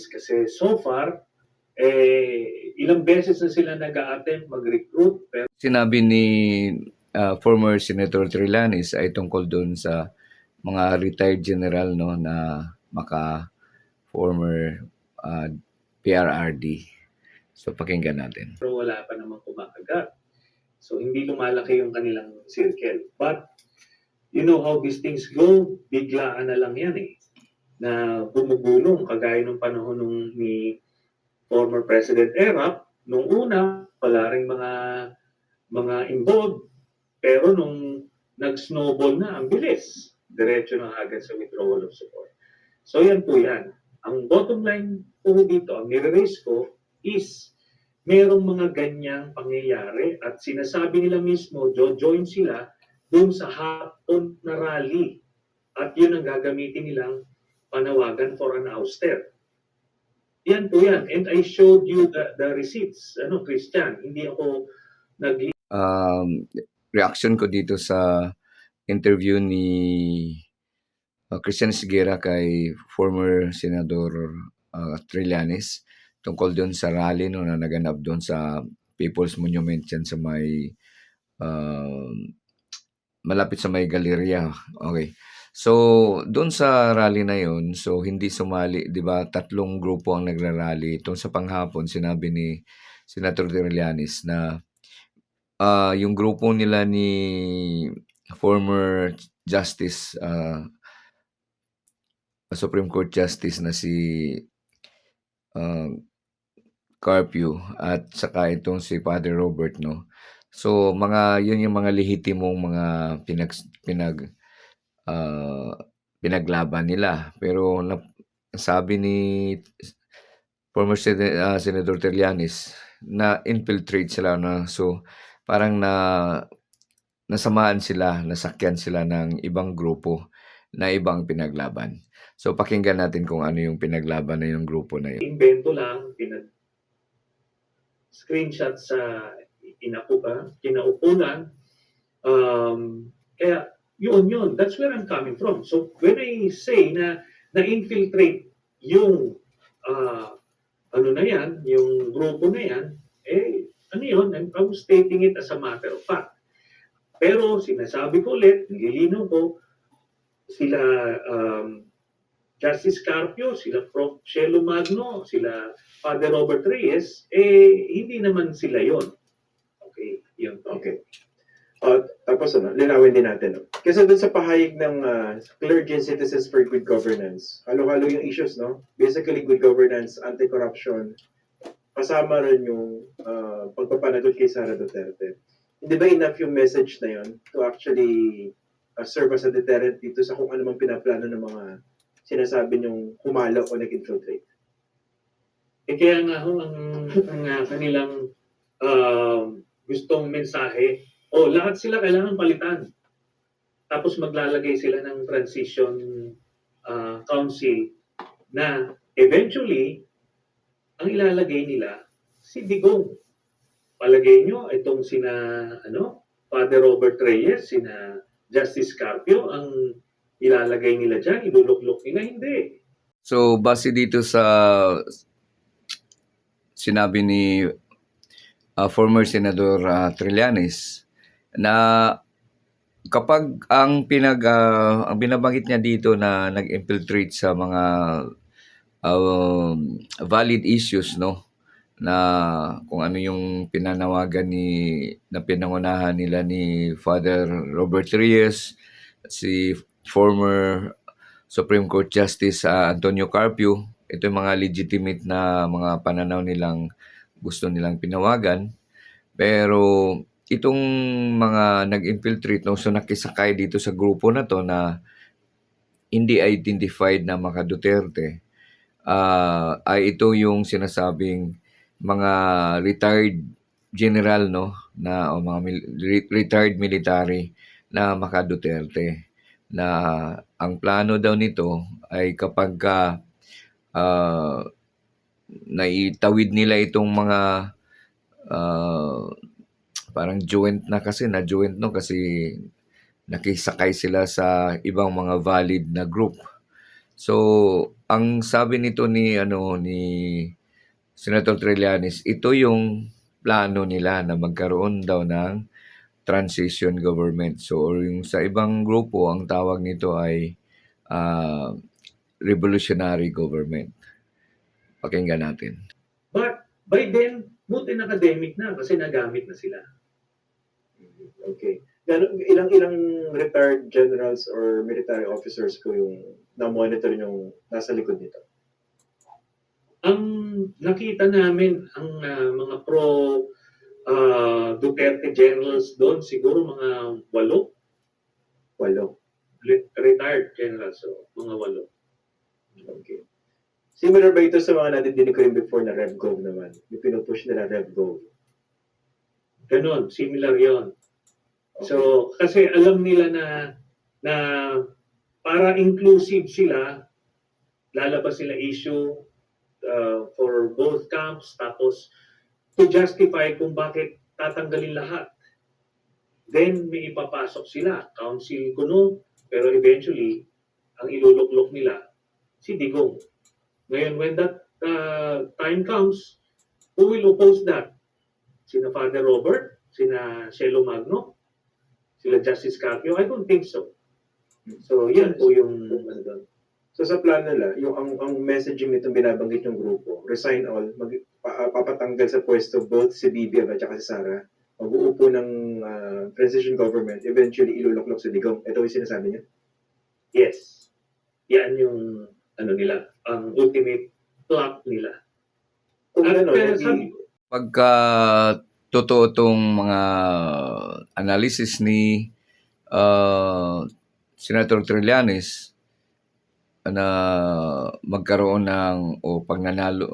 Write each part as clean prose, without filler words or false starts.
Kasi so far, ilang beses na sila nag-a-attempt mag-recruit. Pero sinabi ni former Senator Trillanes ay tungkol doon sa mga retired general, no, na former PRRD. So pakinggan natin. wala pa namang kumakagat. So hindi lumalaki yung kanilang circle. But you know how these things go, biglaan na lang yan na bumubulong kagaya nung panahon ni former President Erap. Nung una, wala rin mga involved, pero nung nag-snowball na, ang bilis. Diretso na agad sa withdrawal of support. So yan po yan. Ang bottom line po dito, ang nire-raise ko is merong mga ganyang pangyayari at sinasabi nila mismo, join sila dun sa hapon na rally. At yun ang gagamitin nilang panawagan for an ouster. Yan po yan. And I showed you the receipts, Christian. Hindi ako reaction ko dito sa interview ni Christian Esguerra kay former Senador Trillanes tungkol doon sa rally no, na naganap doon sa People's Monument yan sa may malapit sa may Galleria. Okay. So, doon sa rally na yun, so hindi sumali, 'di ba? 3 grupo ang nagrarally. Itong sa panghapon, sinabi ni Senator Trillanes na yung grupo nila ni former Justice Supreme Court Justice na si Carpio at saka itong si Father Robert, no. So yun yung mga lehitimong mga pinaglaban nila. Pero sabi ni former Senator Trillanes na infiltrate sila na, so parang nasamaan sila, nasakyan sila ng ibang grupo na ibang pinaglaban. So pakinggan natin kung ano yung pinaglaban na yung grupo na yun. Invento lang, screenshot sa kinaupunan. Kaya yun. That's where I'm coming from. So when I say na infiltrate yung na yan, yung grupo na yan, ano yun? I was stating it as a matter of fact. Pero sinasabi ko ulit, nililinaw ko, sila Justice Carpio, sila Prof. Shelo Magno, sila Father Robert Reyes, hindi naman sila yon. Okay, yun. Okay. Tapos linawin din natin. Kasi doon sa pahayag ng Clergy and Citizens for Good Governance, halo-halo yung issues, no? Basically, good governance, anti-corruption, kasama rin yung pagpapanagot kay Sara Duterte. Hindi ba enough yung message na yun to actually serve as a deterrent dito sa kung ano mang pinaplano ng mga sinasabi niyong humalo o nag-infiltrate? Kaya nga ho, ang kanilang gustong mensahe, lahat sila kailangan palitan. Tapos maglalagay sila ng transition council na eventually, ang ilalagay nila, si Digong. Palagay nyo, itong Father Robert Reyes, sina Justice Carpio, ang ilalagay nila dyan, iluluklok nila, hindi. So, base dito sa sinabi ni former Senador Trillanes na kapag ang binabanggit niya dito na nag-infiltrate sa mga valid issues, no, na kung ano yung pinanawagan na pinangunahan nila ni Father Robert Reyes, si former Supreme Court Justice Antonio Carpio, ito yung mga legitimate na mga pananaw gusto nilang pinawagan. Pero itong mga nag-infiltrate, no, so nakisakay dito sa grupo na to na hindi identified na mga Duterte, ay ito yung sinasabing mga retired general, no, na mga retired military na maka Duterte, na ang plano daw nito ay kapag naitawid nila itong mga parang joint kasi nakisakay sila sa ibang mga valid na group. So, ang sabi nito ni Senator Trillanes, ito yung plano nila na magkaroon daw ng transition government. So, yung sa ibang grupo, ang tawag nito ay ah, revolutionary government. Pakinggan natin. But by then, buti na academic na kasi nagamit na sila. Okay. Ilang retired generals or military officers ko yung na-monitor yung nasa likod nito? Ang nakita namin, ang mga pro Duterte generals doon, siguro mga 8 Walo. retired generals, so mga 8. Okay. Similar ba ito sa mga nadidinig ko rin before na RevGov naman? Yung pinupush nila RevGov. Ganon, similar yon. Okay. So, kasi alam nila na para inclusive sila, lalabas sila issue for both camps, tapos to justify kung bakit tatanggalin lahat. Then may ipapasok sila, council kuno, pero eventually, ang iluluklok nila, si Digong. Ngayon, when that time comes, who will oppose that? Sina Father Robert? Sina Shelo Magno? Sila Justice Carpio? I don't think so. So, yan po yung ano doon. So sa plan nila, yung ang messaging nitong binabanggit yung grupo, resign all, papatanggal sa pwesto both si BBM at saka si Sara, mag-uupo ng transition government, eventually iluluklok si Digong. Ito yung sinasabi niya? Yes. Yan yung ano nila, ang ultimate plot nila. Kung At gano'n, sabi ko, Pagka totoo itong mga analysis ni Senator Trillanes na magkaroon ng o pag nanalo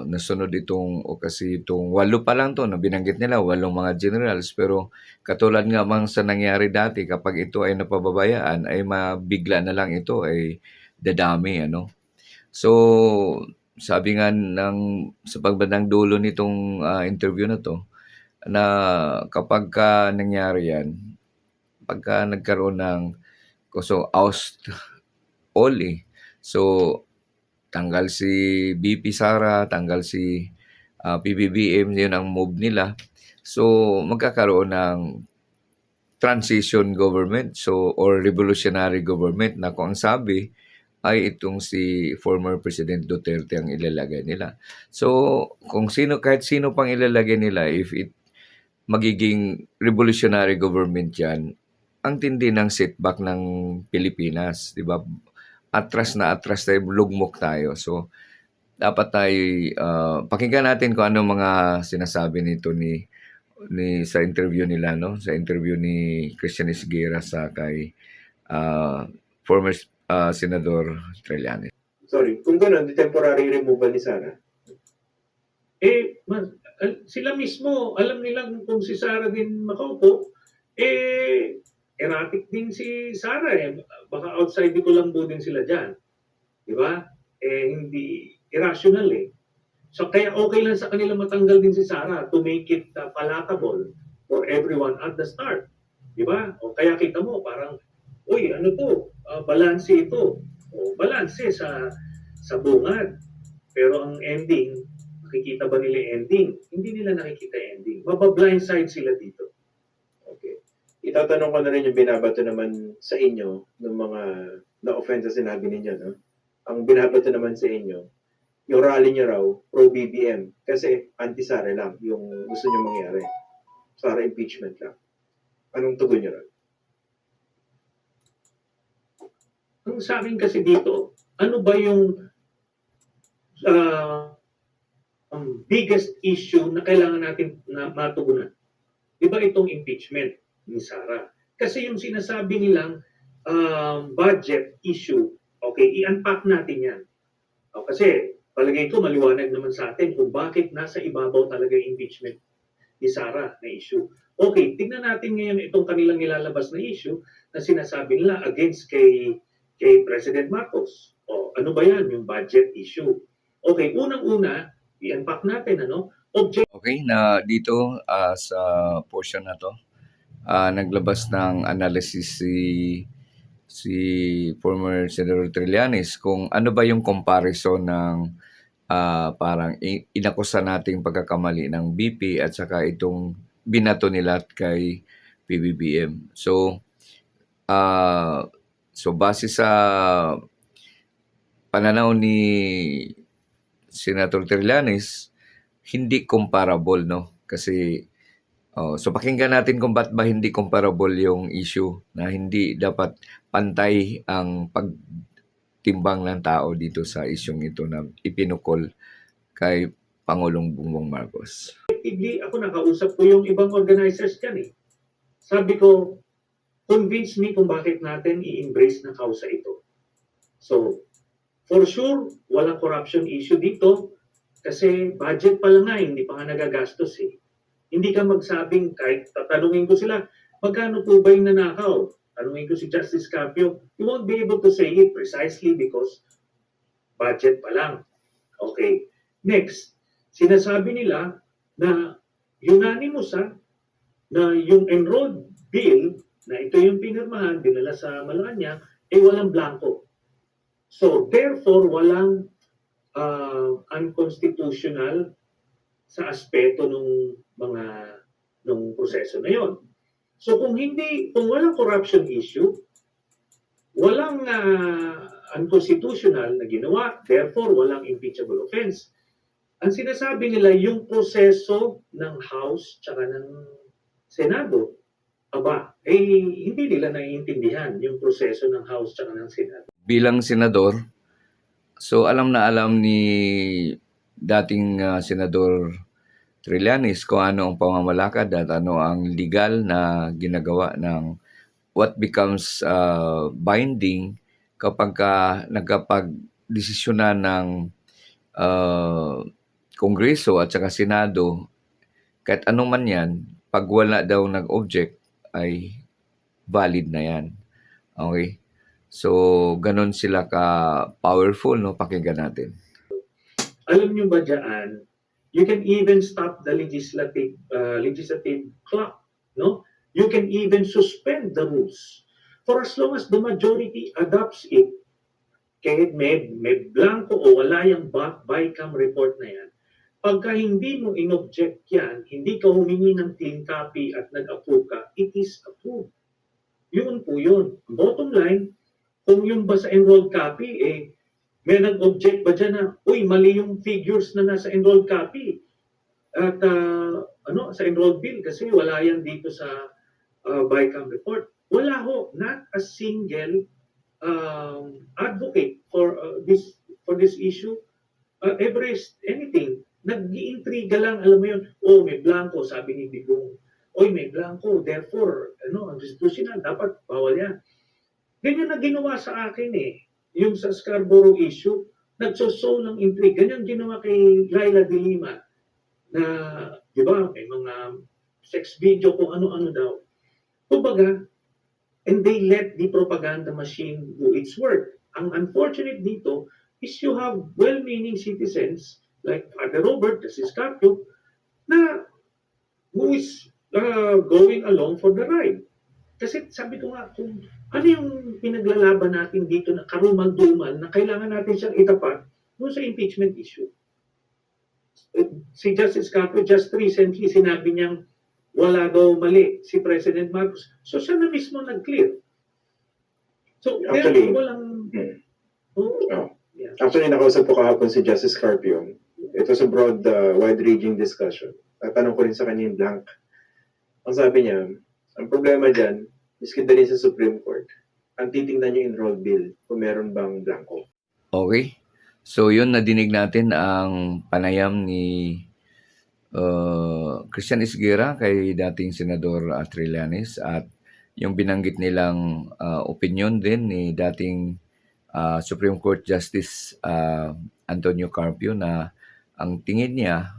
nasunod itong o kasi itong 8 pa lang to na binanggit nila, 8 mga generals, pero katulad nga bang sa nangyari dati kapag ito ay napababayaan ay mabigla na lang ito ay dadami ano. So sabi nga sa pagbandang dulo nitong interview na to na kapagka nangyari yan, pagka nagkaroon ng oust all So, tanggal si BP Sara, tanggal si PBBM, yun ang move nila. So, magkakaroon ng transition government or revolutionary government na kung ang sabi ay itong si former President Duterte ang ilalagay nila. So, kahit sino pang ilalagay nila, if it magiging revolutionary government yan, ang tindi ng setback ng Pilipinas, di ba? Atras tayo, lugmok tayo. So, dapat tayo, pakinggan natin kung ano mga sinasabi nito ni sa interview nila, no? Sa interview ni Christian Esguerra sa kay former Senador Trillanes. sorry, kung gano'n, the temporary removal ni Sara, sila mismo, alam nilang kung si Sara din makaupo, erratic din si Sara eh. Baka outside the Colombo din sila dyan. Di ba? Hindi irrational eh. So kaya okay lang sa kanila matanggal din si Sara to make it palatable for everyone at the start. Di ba? O kaya kita mo parang, uy, ano to? Balanse ito. O balanse sa bungad. Pero ang ending, nakikita ba nila ending? Hindi nila nakikita ending. Mabablindside sila dito. okay. Itatanong ko na rin yung binabato naman sa inyo ng mga na-offense sa sinabi ninyo, no? Ang binabato naman sa inyo, yung rally nyo raw, pro-BBM, kasi anti-Sara lang yung gusto nyo mangyari. Sara impeachment lang. Anong tugon nyo ron? Ang sa akin kasi dito, ano ba yung biggest issue na kailangan natin na matugunan? Di ba itong impeachment ni Sara? Kasi yung sinasabi nilang budget issue, okay, i-unpack natin yan. Kasi palagay ko maliwanag naman sa atin kung bakit nasa ibabaw talaga yung impeachment ni Sara na issue. Okay, tingnan natin ngayon itong kanilang nilalabas na issue na sinasabi nila against kay President Marcos. O ano ba yan, yung budget issue? Okay, unang-una, i-unpack natin, ano? Okay, na dito sa portion na to, naglabas ng analysis si si former Senator Trillanes kung ano ba yung comparison ng parang inakusa nating pagkakamali ng BP at saka itong binato nila kay PBBM. So, base sa pananaw ni Senator Trillanes, hindi comparable, no? Kasi, so pakinggan natin kung ba't ba hindi comparable yung issue na hindi dapat pantay ang pagtimbang ng tao dito sa isyong ito na ipinukol kay Pangulong Bongbong Marcos. Effectively, ako nakausap ko yung ibang organizers dyan eh. Sabi ko, convince me kung bakit natin i-embrace na kausa ito. So, for sure, walang corruption issue dito kasi budget pa lang nga, hindi pa nga nagagastos eh. Hindi ka magsabing, kahit tatanungin ko sila, magkano po ba yung nanakaw? Tanungin ko si Justice Carpio, you won't be able to say it precisely because budget pa lang. Okay. Next, sinasabi nila na unanimous na yung enrolled bill na ito yung pinirmahan, dinala sa Malacanang, walang blanco. So, therefore, walang unconstitutional sa aspeto nung proseso na yon. So, kung walang corruption issue, walang unconstitutional na ginawa, therefore, walang impeachable offense. Ang sinasabi nila, yung proseso ng House tsaka ng Senado, hindi nila naiintindihan yung proseso ng House tsaka ng Senado. Bilang senador, so alam na alam ni dating Senador Trillanes kung ano ang pamamalakad at ano ang legal na ginagawa ng what becomes binding kapag nagkapag-desisyonan ng Kongreso at saka Senado, kahit anong man yan, pag wala daw nag-object, ay valid na yan. Okay? So, ganun sila ka-powerful, no? Pakinggan natin. Alam nyo ba dyan, you can even stop the legislative clock, no? You can even suspend the rules for as long as the majority adopts it. Kahit may blanco o wala yung BICAM report na yan, pagka hindi mo in-object yan, hindi ka humingi ng clean copy at nag-approve ka, it is approved. Yun po yun. Bottom line, kung yung ba sa enrolled copy, may nag-object ba dyan na, mali yung figures na nasa enrolled copy at sa enrolled bill kasi wala yan dito sa BICAM report. Wala ho, not a single advocate for this issue. Anything, nag-iintriga lang, alam mo yun, may blanco, sabi ni Digong. May blanco, therefore, ang constitutional, dapat bawal yan. Ganyan na ginawa sa akin yung sa Scarborough issue, nagsosow ng intrigue. Ganyan ginawa kay Laila de Lima na, di ba, may mga sex video kung ano-ano daw. Kumbaga, and they let the propaganda machine do its work. Ang unfortunate dito is you have well-meaning citizens like Father Robert, Justice Carpio, na who is going along for the ride. Kasi sabi ko nga, kung ano yung pinaglalaban natin dito na karumal-dumal na kailangan natin siyang itapat doon sa impeachment issue. Si Justice Carpio just recently sinabi niyang wala daw mali si President Marcos. So siya na mismo nag-clear. So, Actually, walang... Yeah. Actually, nakausap ko kahapon si Justice Carpio. Ito sa broad, wide-ranging discussion. Tatanong ko rin sa kanya yung blank. Ang sabi niya, ang problema dyan, miski dali sa Supreme Court, ang titingnan yung enrolled bill kung meron bang blanco. Okay. So, yun, nadinig natin ang panayam ni Christian Esguerra kay dating Senador Trillanes at yung binanggit nilang opinion din ni dating Supreme Court Justice Antonio Carpio na ang tingin niya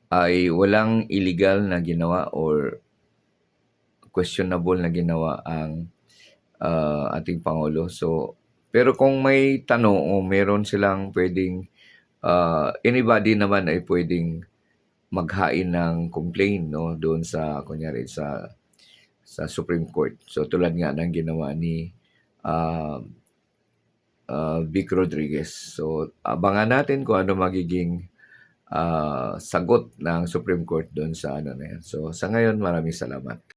ay walang illegal na ginawa or questionable na ginawa ang ating Pangulo. So, pero kung may tanong o meron silang pwedeng, anybody naman ay pwedeng maghain ng complaint, no, doon sa, kunyari, sa Supreme Court. So, tulad nga ng ginawa ni ah, Vic Rodriguez. So, abangan natin kung ano magiging sagot ng Supreme Court doon sa ano na yan. So, sa ngayon, maraming salamat.